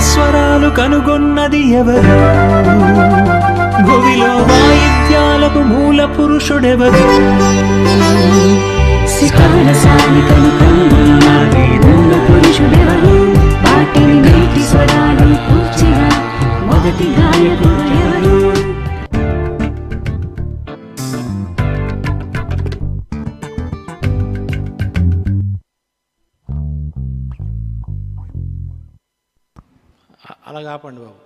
స్వరాలు కనుగొన్నది ఎవరు? భువిలో వాయిద్యాలకు మూల పురుషుడెవరు? సితార సాలికను కనుగొన్నది మూల పురుషుడెవరు? వాటిని నేటి స్వరాలు కూర్చిన మొదటి గాయకుడు ఎవరు? అలా కాపండి బాబు.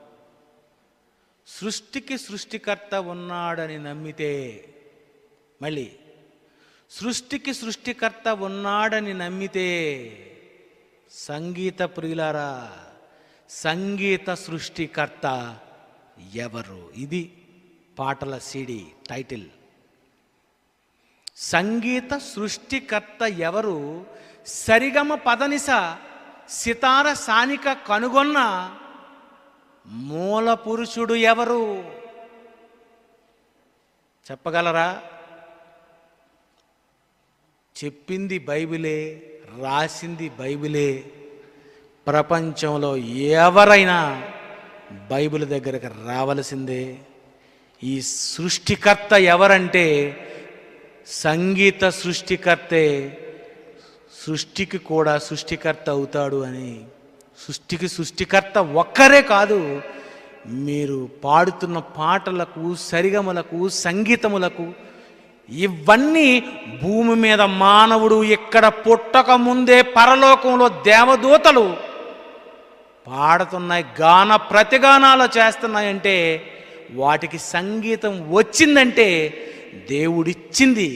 సృష్టికి సృష్టికర్త ఉన్నాడని నమ్మితే, మళ్ళీ సృష్టికి సృష్టికర్త ఉన్నాడని నమ్మితే, సంగీత ప్రియులారా, సంగీత సృష్టికర్త ఎవరు? ఇది పాటల సిడి టైటిల్. సంగీత సృష్టికర్త ఎవరు? సరిగమ పదనిస సితార సానిక కనుగొన్న మూల పురుషుడు ఎవరు? చెప్పగలరా? చెప్పింది బైబిలే, రాసింది బైబిలే. ప్రపంచంలో ఎవరైనా బైబిల్ దగ్గరకు రావలసిందే. ఈ సృష్టికర్త ఎవరంటే సంగీత సృష్టికర్తే. సృష్టికి కూడా సృష్టికర్త అవుతాడు అని. సృష్టికి సృష్టికర్త ఒక్కరే కాదు, మీరు పాడుతున్న పాటలకు, సరిగమలకు, సంగీతములకు, ఇవన్నీ భూమి మీద మానవుడు ఇక్కడ పుట్టక ముందే పరలోకంలో దేవదూతలు పాడుతున్నాయి, గాన ప్రతిగానాలు చేస్తున్నాయంటే వాటికి సంగీతం వచ్చిందంటే దేవుడిచ్చింది.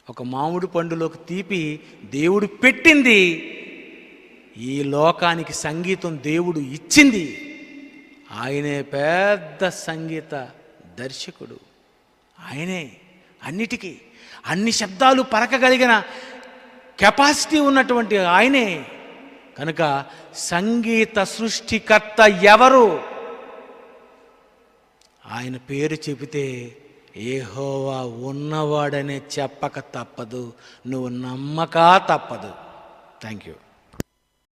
ఒక మామిడి పండులోకి తీపి దేవుడు పెట్టింది. ఈ లోకానికి సంగీతం దేవుడు ఇచ్చింది. ఆయనే పెద్ద సంగీత దర్శకుడు. ఆయనే అన్నిటికీ అన్ని శబ్దాలు పరకగలిగిన కెపాసిటీ ఉన్నటువంటి ఆయనే. కనుక సంగీత సృష్టికర్త ఎవరు? ఆయన పేరు చెబితే యెహోవా ఉన్నవాడనే చెప్పక తప్పదు, నువ్వు నమ్మక తప్పదు. Thank you.